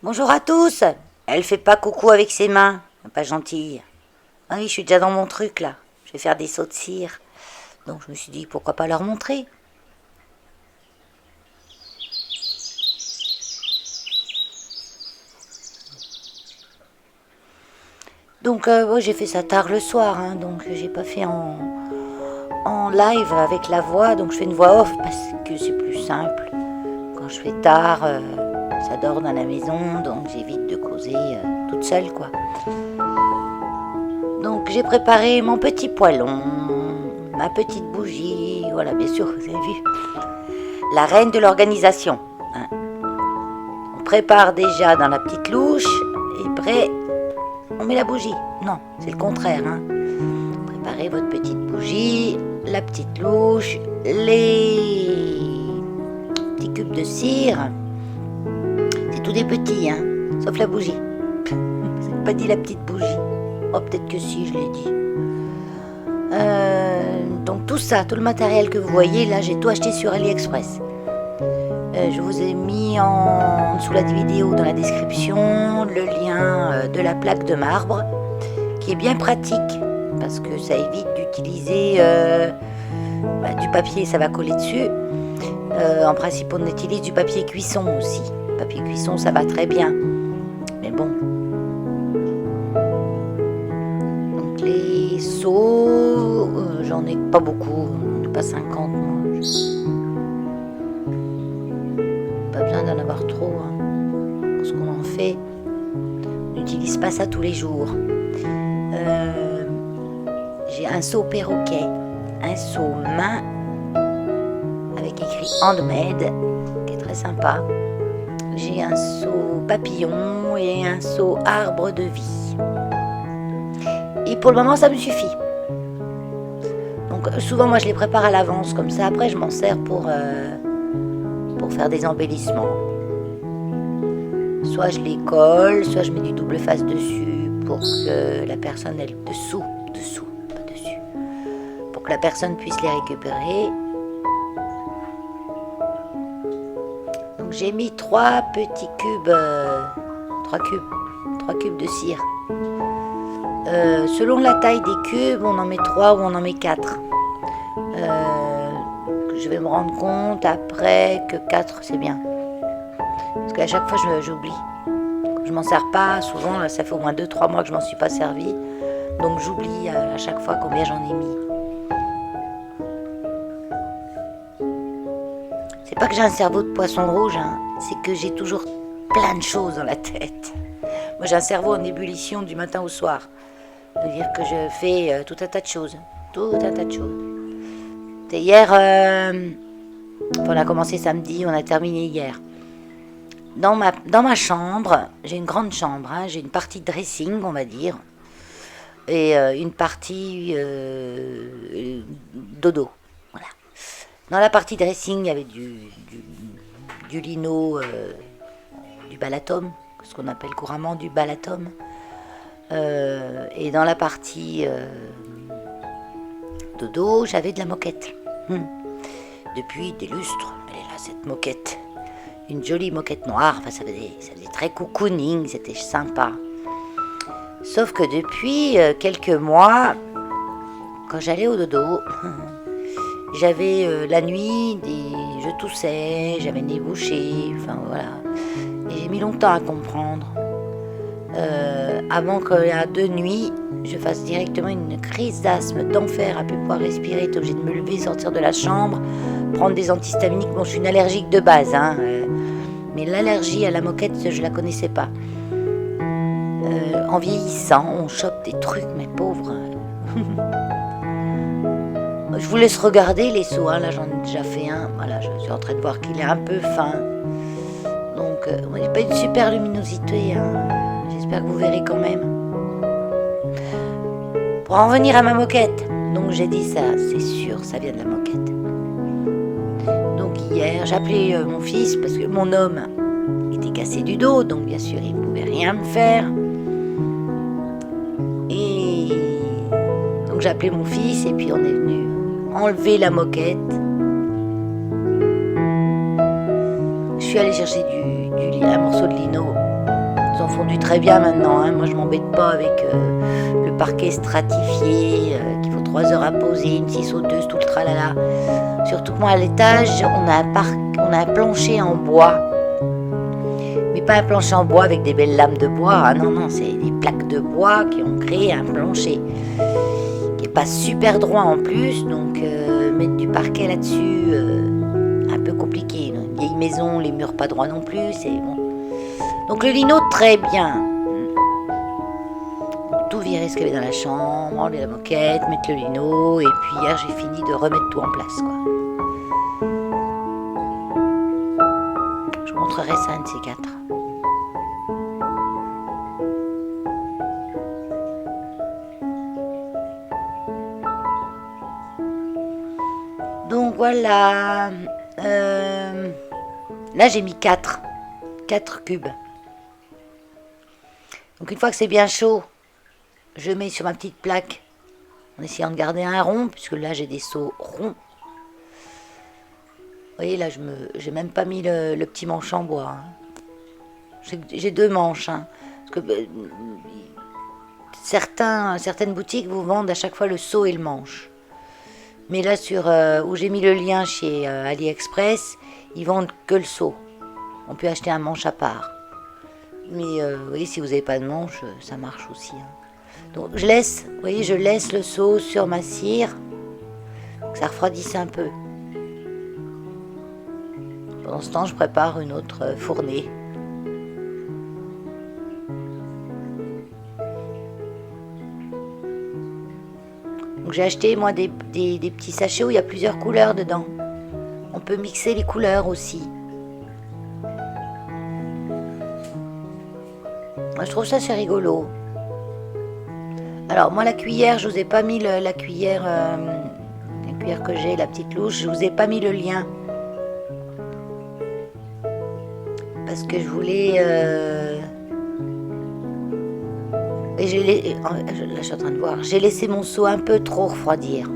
Bonjour à tous. Elle fait pas coucou avec ses mains. Pas gentille. Ah oui, je suis déjà dans mon truc là. Je vais faire des sauts de cire. Donc je me suis dit pourquoi pas leur montrer. Donc ouais, j'ai fait ça tard le soir, hein, donc j'ai pas fait en live avec la voix, donc je fais une voix off parce que c'est plus simple. Quand je fais tard, ça dort dans la maison, donc j'évite de causer toute seule quoi. Donc j'ai préparé mon petit poêlon, ma petite bougie, voilà bien sûr vous avez vu. La reine de l'organisation. Hein. On prépare déjà dans la petite louche et après on met la bougie. Non, c'est le contraire. Hein. Préparez votre petite bougie, la petite louche, les petits cubes de cire. C'est tout des petits, hein, sauf la bougie. Je n'ai pas dit la petite bougie. Oh, peut-être que si, je l'ai dit. Donc tout ça, tout le matériel que vous voyez, là, j'ai tout acheté sur AliExpress. Je vous ai mis en dessous la vidéo dans la description le lien de la plaque de marbre qui est bien pratique parce que ça évite d'utiliser du papier, ça va coller dessus. En principe, on utilise du papier cuisson aussi. Papier cuisson, ça va très bien. Mais bon. Donc les seaux, j'en ai pas beaucoup, pas 50 moi. Pas besoin d'en avoir trop. Hein. Pour ce qu'on en fait, on n'utilise pas ça tous les jours. J'ai un seau perroquet, un seau main avec écrit handmade, qui est très sympa. J'ai un seau papillon et un seau arbre de vie. Et pour le moment, ça me suffit. Donc souvent, moi, je les prépare à l'avance, comme ça. Après, je m'en sers pour faire des embellissements. Soit je les colle, soit je mets du double face dessus pour que la personne, elle dessous, pas dessus, pour que la personne puisse les récupérer. Donc j'ai mis 3 petits cubes, 3 cubes de cire. Selon la taille des cubes, on en met 3 ou on en met 4. Je vais me rendre compte après que 4 c'est bien. Parce qu'à chaque fois j'oublie. Je m'en sers pas, souvent ça fait au moins 2-3 mois que je m'en suis pas servi. Donc j'oublie à chaque fois combien j'en ai mis. C'est pas que j'ai un cerveau de poisson rouge, hein, c'est que j'ai toujours plein de choses dans la tête. Moi j'ai un cerveau en ébullition du matin au soir. Ça veut dire que je fais tout un tas de choses. Et hier, on a commencé samedi, on a terminé hier. Dans ma chambre, j'ai une grande chambre, hein, j'ai une partie dressing, on va dire, et une partie dodo. Voilà. Dans la partie dressing, il y avait du lino, du balatom, ce qu'on appelle couramment du balatom. Et dans la partie dodo, j'avais de la moquette. Depuis des lustres, elle est là cette moquette. Une jolie moquette noire, enfin, ça faisait très cocooning, c'était sympa. Sauf que depuis quelques mois, quand j'allais au dodo, j'avais la nuit, je toussais, j'avais le nez bouché, enfin voilà. Et j'ai mis longtemps à comprendre. Avant qu'il y a 2 nuits, je fasse directement une crise d'asthme d'enfer à plus pouvoir respirer, être obligée de me lever, sortir de la chambre, prendre des antihistaminiques. Bon, je suis une allergique de base, hein, mais l'allergie à la moquette, je la connaissais pas. En vieillissant, on chope des trucs, mes pauvres. Je vous laisse regarder les seaux, hein. Là j'en ai déjà fait un. Voilà, je suis en train de voir qu'il est un peu fin. Donc, on n'a pas une super luminosité, hein. J'espère que vous verrez quand même. Pour en venir à ma moquette, donc j'ai dit ça, c'est sûr, ça vient de la moquette. Donc hier, j'ai appelé mon fils parce que mon homme était cassé du dos, donc bien sûr il ne pouvait rien me faire. Et donc j'ai appelé mon fils et puis on est venu enlever la moquette. Je suis allée chercher un morceau de lino fondu très bien maintenant, hein. Moi je m'embête pas avec le parquet stratifié, qu'il faut 3 heures à poser, une scie sauteuse, tout le tralala. Surtout que moi à l'étage, on a un plancher en bois. Mais pas un plancher en bois avec des belles lames de bois, ah non, c'est des plaques de bois qui ont créé un plancher. Qui est pas super droit en plus, donc mettre du parquet là-dessus, un peu compliqué. Une vieille maison, les murs pas droits non plus, c'est bon. Donc le lino très bien. Tout virer ce qu'il y avait dans la chambre, enlever la moquette, mettre le lino, et puis hier j'ai fini de remettre tout en place, quoi. Je vous montrerai ça un de ces 4. Donc voilà. Là j'ai mis 4 cubes. Donc une fois que c'est bien chaud, je mets sur ma petite plaque en essayant de garder un rond, puisque là j'ai des seaux ronds. Vous voyez là, j'ai même pas mis le petit manche en bois, hein. J'ai 2 manches, hein, parce que certaines boutiques vous vendent à chaque fois le seau et le manche. Mais là où j'ai mis le lien chez AliExpress, ils vendent que le seau. On peut acheter un manche à part. Mais vous voyez, si vous n'avez pas de manche, ça marche aussi, hein. Donc je laisse le seau sur ma cire, que ça refroidisse un peu. Pendant ce temps, je prépare une autre fournée. Donc j'ai acheté moi des petits sachets où il y a plusieurs couleurs dedans. On peut mixer les couleurs aussi. Moi, je trouve ça c'est rigolo. Alors moi la cuillère, je vous ai pas mis la cuillère que j'ai, la petite louche, je vous ai pas mis le lien. Parce que je voulais... Et là je suis en train de voir, j'ai laissé mon seau un peu trop refroidir.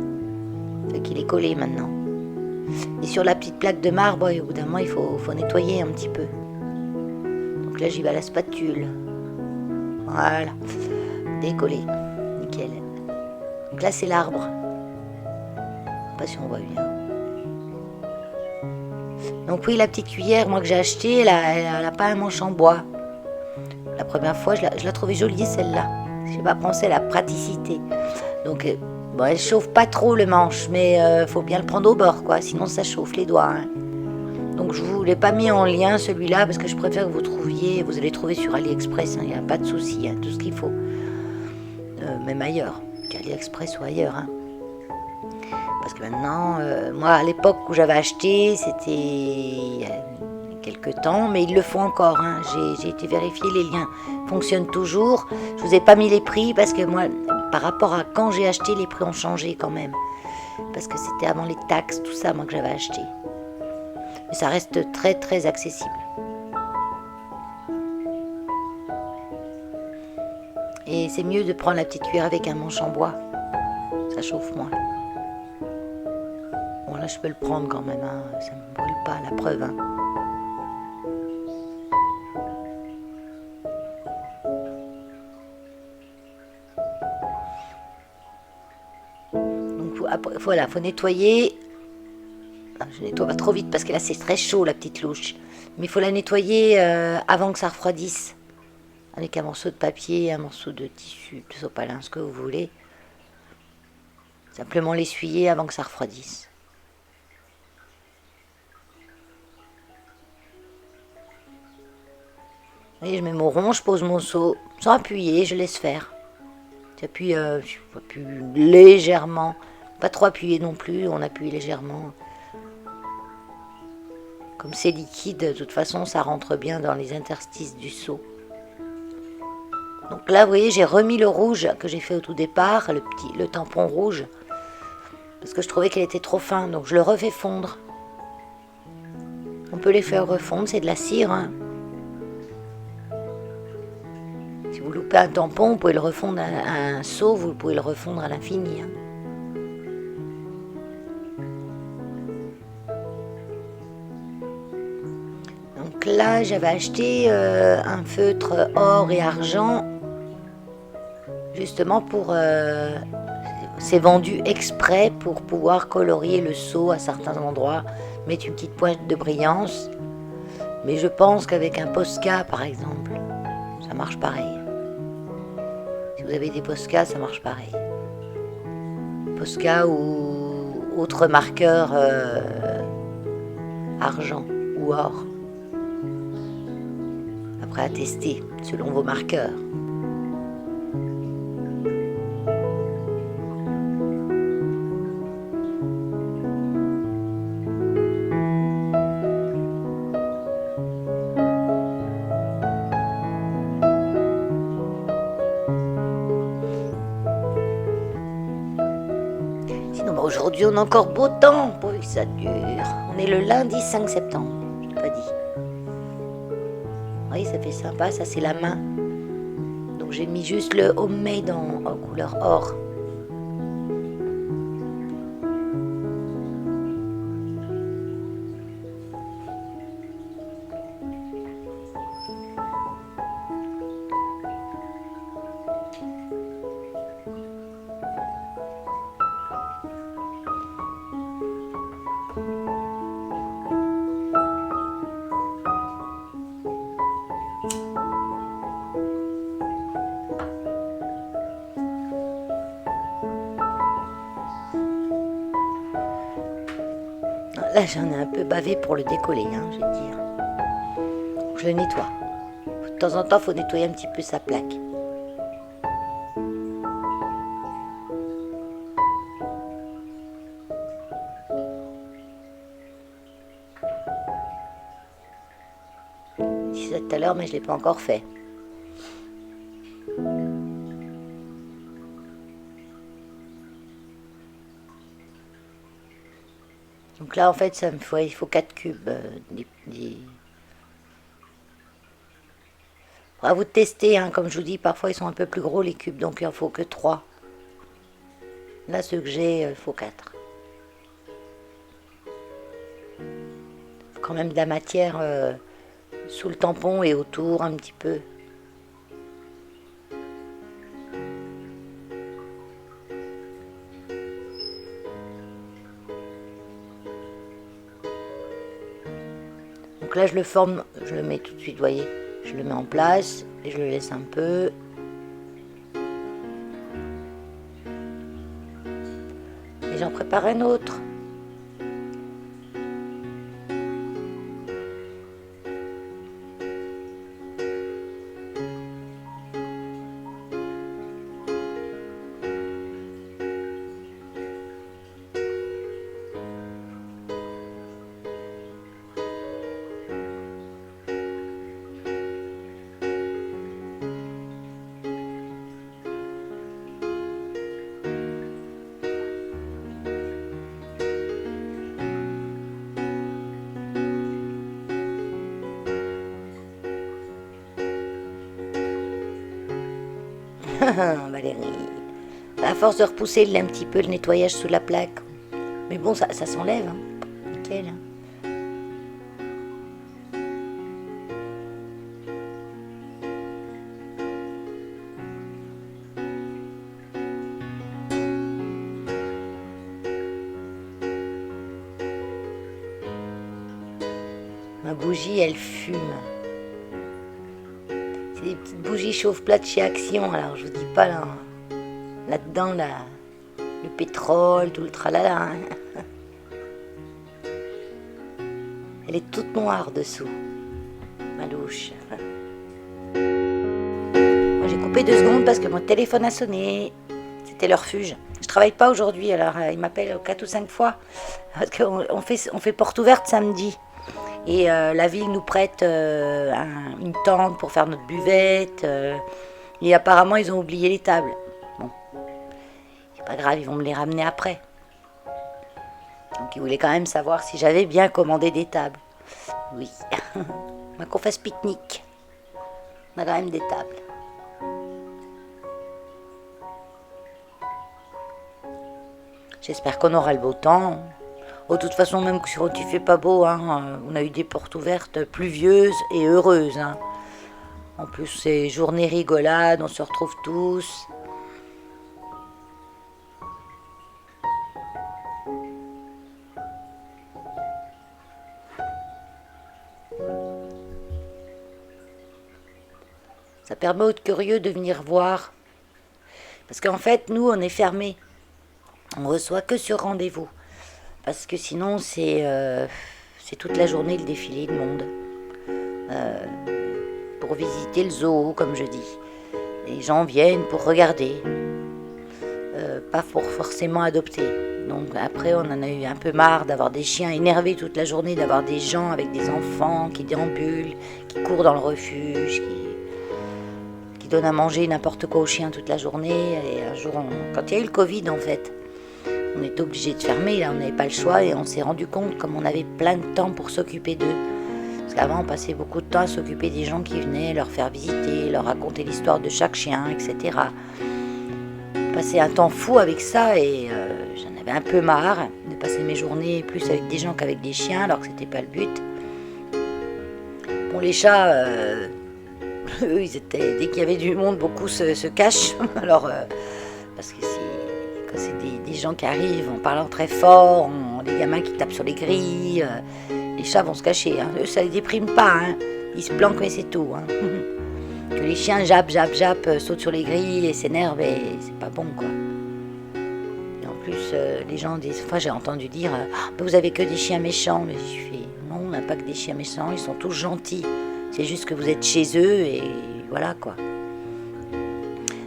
Fait qu'il est collé maintenant. Et sur la petite plaque de marbre, au bout d'un moment il faut nettoyer un petit peu. Donc là j'y vais à la spatule. Voilà, décollé, nickel. Donc là c'est l'arbre. Je sais pas si on voit bien. Donc oui, la petite cuillère, moi que j'ai achetée, elle a pas un manche en bois. La première fois, je la trouvais jolie celle-là. Je n'ai pas pensé à la praticité. Donc bon, elle chauffe pas trop le manche, mais faut bien le prendre au bord, quoi. Sinon ça chauffe les doigts, hein. Donc je vous l'ai pas mis en lien celui-là parce que je préfère que vous trouviez. Vous allez trouver sur AliExpress, il n'y a pas de souci, hein, tout ce qu'il faut. Même ailleurs, qu'AliExpress ou ailleurs, hein. Parce que maintenant, moi à l'époque où j'avais acheté, c'était il y a quelques temps, mais ils le font encore, hein. J'ai été vérifier, les liens fonctionnent toujours. Je vous ai pas mis les prix parce que moi, par rapport à quand j'ai acheté, les prix ont changé quand même. Parce que c'était avant les taxes, tout ça, moi que j'avais acheté. Mais ça reste très très accessible. Et c'est mieux de prendre la petite cuillère avec un manche en bois. Ça chauffe moins. Bon là je peux le prendre quand même, hein. Ça me brûle pas, la preuve, hein. Donc voilà, faut nettoyer. Je nettoie pas trop vite parce que là c'est très chaud la petite louche. Mais il faut la nettoyer avant que ça refroidisse. Avec un morceau de papier, un morceau de tissu, de sopalin, ce que vous voulez. Simplement l'essuyer avant que ça refroidisse. Et je mets mon rond, je pose mon seau sans appuyer, je laisse faire. J'appuie légèrement, pas trop appuyer non plus, on appuie légèrement. Comme c'est liquide, de toute façon, ça rentre bien dans les interstices du seau. Donc là, vous voyez, j'ai remis le rouge que j'ai fait au tout départ, le tampon rouge, parce que je trouvais qu'il était trop fin, donc je le refais fondre. On peut les faire refondre, c'est de la cire, hein. Si vous loupez un tampon, vous pouvez le refondre à un seau, vous pouvez le refondre à l'infini, hein. Donc là, j'avais acheté un feutre or et argent, justement pour... c'est vendu exprès pour pouvoir colorier le seau à certains endroits, mettre une petite pointe de brillance. Mais je pense qu'avec un Posca, par exemple, ça marche pareil. Si vous avez des Posca, ça marche pareil. Posca ou autre marqueur argent ou or. Après à tester, selon vos marqueurs. Sinon, aujourd'hui, on a encore beau temps, pourvu que ça dure. On est le lundi 5 septembre, je t'ai pas dit. Oui, ça fait sympa, ça c'est la main. Donc j'ai mis juste le homemade en couleur or. Là, j'en ai un peu bavé pour le décoller, je vais te dire. Je le nettoie. De temps en temps, il faut nettoyer un petit peu sa plaque. Je disais tout à l'heure, mais je ne l'ai pas encore fait. Donc là, en fait, il faut 4 cubes. À vous de tester, comme je vous dis, parfois ils sont un peu plus gros les cubes, donc il en faut que 3. Là, ceux que j'ai, il faut 4. Il faut quand même de la matière sous le tampon et autour un petit peu. Donc là, je le forme, je le mets tout de suite, vous voyez. Je le mets en place et je le laisse un peu. Et j'en prépare un autre. Valérie, à force de repousser un petit peu le nettoyage sous la plaque. Mais bon, ça s'enlève, nickel. Ma bougie, elle fume. C'est des petites bougies chauffe-plate chez Action. Alors, je vous dis pas là-dedans, le pétrole, tout le tralala. Elle est toute noire dessous, ma louche. Moi, j'ai coupé 2 secondes parce que mon téléphone a sonné. C'était le refuge. Je travaille pas aujourd'hui, alors ils m'appellent 4 ou 5 fois. Parce qu'on fait porte ouverte samedi. Et la ville nous prête une tente pour faire notre buvette. Et apparemment, ils ont oublié les tables. Bon, c'est pas grave, ils vont me les ramener après. Donc, ils voulaient quand même savoir si j'avais bien commandé des tables. Oui, on va qu'on fasse pique-nique. On a quand même des tables. J'espère qu'on aura le beau temps. Oh, de toute façon, même quand il fait pas beau, hein, on a eu des portes ouvertes pluvieuses et heureuses. Hein. En plus, c'est journée rigolade, on se retrouve tous. Ça permet aux curieux de venir voir. Parce qu'en fait, nous, on est fermés. On reçoit que sur rendez-vous. Parce que sinon, c'est toute la journée le défilé de monde. Pour visiter le zoo, comme je dis. Les gens viennent pour regarder. Pas pour forcément adopter. Donc après, on en a eu un peu marre d'avoir des chiens énervés toute la journée, d'avoir des gens avec des enfants qui déambulent, qui courent dans le refuge, qui donnent à manger n'importe quoi aux chiens toute la journée. Et un jour, quand il y a eu le Covid, en fait, on était obligé de fermer, là, on n'avait pas le choix et on s'est rendu compte comme on avait plein de temps pour s'occuper d'eux. Parce qu'avant, on passait beaucoup de temps à s'occuper des gens qui venaient, leur faire visiter, leur raconter l'histoire de chaque chien, etc. On passait un temps fou avec ça et j'en avais un peu marre de passer mes journées plus avec des gens qu'avec des chiens, alors que c'était pas le but. Bon, les chats, eux, ils étaient, dès qu'il y avait du monde, beaucoup se cachent. Alors, parce que quand c'est des gens qui arrivent en parlant très fort, des gamins qui tapent sur les grilles, les chats vont se cacher. Hein. Eux, ça les déprime pas. Hein. Ils se planquent, mais c'est tout. Hein. Que les chiens jappent, sautent sur les grilles et s'énervent, et c'est pas bon, quoi. Et en plus, les gens, des fois, j'ai entendu dire vous avez que des chiens méchants. Mais je fais non, on n'a pas que des chiens méchants, ils sont tous gentils. C'est juste que vous êtes chez eux, et voilà, quoi.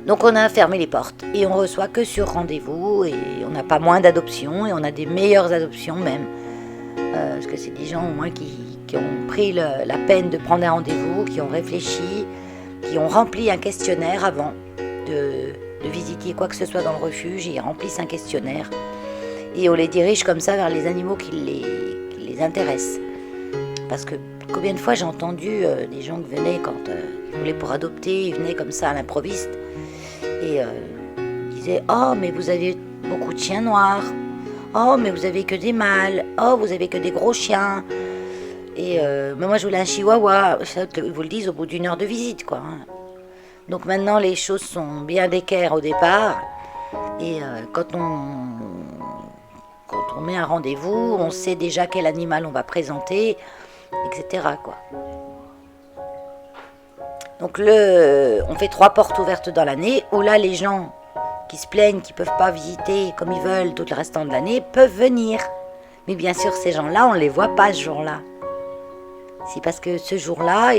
Donc on a fermé les portes et on reçoit que sur rendez-vous et on n'a pas moins d'adoptions et on a des meilleures adoptions même. Parce que c'est des gens au moins qui ont pris la peine de prendre un rendez-vous, qui ont réfléchi, qui ont rempli un questionnaire avant de visiter quoi que ce soit dans le refuge. Ils remplissent un questionnaire et on les dirige comme ça vers les animaux qui les intéressent. Parce que combien de fois j'ai entendu des gens qui venaient quand ils voulaient pour adopter, ils venaient comme ça à l'improviste. Et il disait oh mais vous avez beaucoup de chiens noirs, oh mais vous avez que des mâles, oh vous avez que des gros chiens. Et mais moi je voulais un chihuahua. Ça, ils vous le disent au bout d'une heure de visite, quoi. Donc maintenant les choses sont bien d'équerre au départ. Et quand on met un rendez-vous, on sait déjà quel animal on va présenter, etc., quoi. Donc on fait 3 portes ouvertes dans l'année, où là les gens qui se plaignent, qui ne peuvent pas visiter comme ils veulent tout le restant de l'année, peuvent venir. Mais bien sûr, ces gens-là, on ne les voit pas ce jour-là. C'est parce que ce jour-là,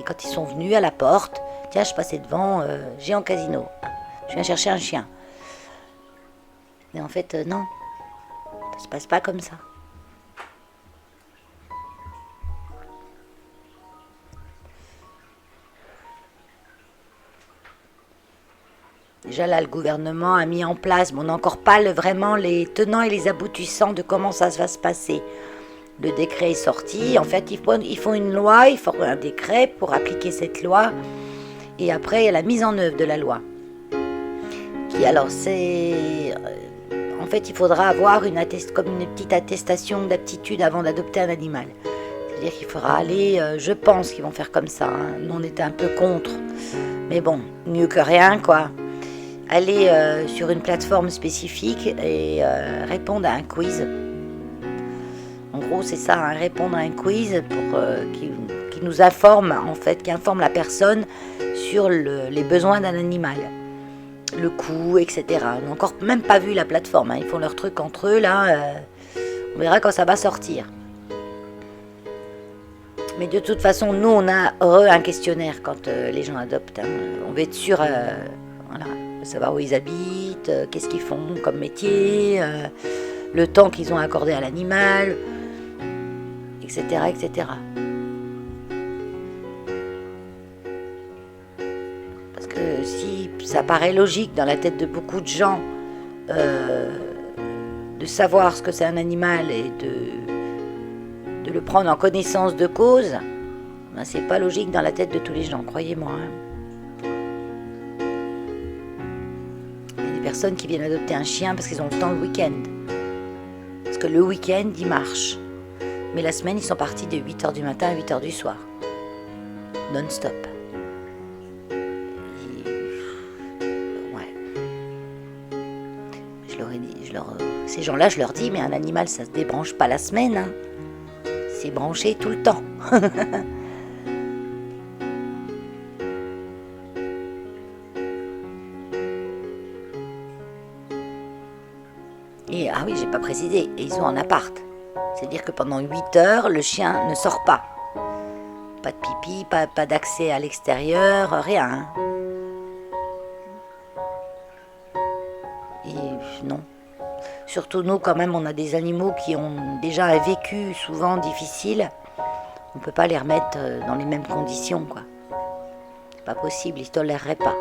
quand ils sont venus à la porte, tiens, je passais devant Géant Casino, je viens chercher un chien. Mais en fait, non, ça ne se passe pas comme ça. Déjà là, le gouvernement a mis en place, mais on n'a encore pas vraiment les tenants et les aboutissants de comment ça va se passer. Le décret est sorti. En fait, ils font une loi, ils font un décret pour appliquer cette loi. Et après, il y a la mise en œuvre de la loi. En fait, il faudra avoir comme une petite attestation d'aptitude avant d'adopter un animal. C'est-à-dire qu'il faudra aller, je pense qu'ils vont faire comme ça. Hein. Nous, on était un peu contre. Mais bon, mieux que rien, quoi. Aller sur une plateforme spécifique et répondre à un quiz. En gros, c'est ça, hein, répondre à un quiz pour qui nous informe, en fait, qui informe la personne sur les besoins d'un animal, le coût, etc. On n'a encore même pas vu la plateforme, hein, ils font leur truc entre eux, là, on verra quand ça va sortir. Mais de toute façon, nous, on a un questionnaire quand les gens adoptent. Hein. On veut être sûr, voilà, de savoir où ils habitent, qu'est-ce qu'ils font comme métier, le temps qu'ils ont accordé à l'animal, etc., etc. Parce que si ça paraît logique dans la tête de beaucoup de gens de savoir ce que c'est un animal et de le prendre en connaissance de cause, ben c'est pas logique dans la tête de tous les gens, croyez-moi. Hein. Il y a des personnes qui viennent adopter un chien parce qu'ils ont le temps le week-end. Parce que le week-end, ils marchent. Mais la semaine, ils sont partis de 8h du matin à 8h du soir. Non-stop. Ouais. Je leur ai dit, ces gens-là, je leur dis, mais un animal, ça se débranche pas la semaine. Hein. C'est branché tout le temps. Et ah oui, j'ai pas précisé, et ils ont un appart. C'est-à-dire que pendant 8 heures, le chien ne sort pas. Pas de pipi, pas d'accès à l'extérieur, rien. Hein. Et non. Surtout nous, quand même, on a des animaux qui ont déjà un vécu souvent difficile. On peut pas les remettre dans les mêmes conditions, quoi. C'est pas possible, ils toléreraient pas.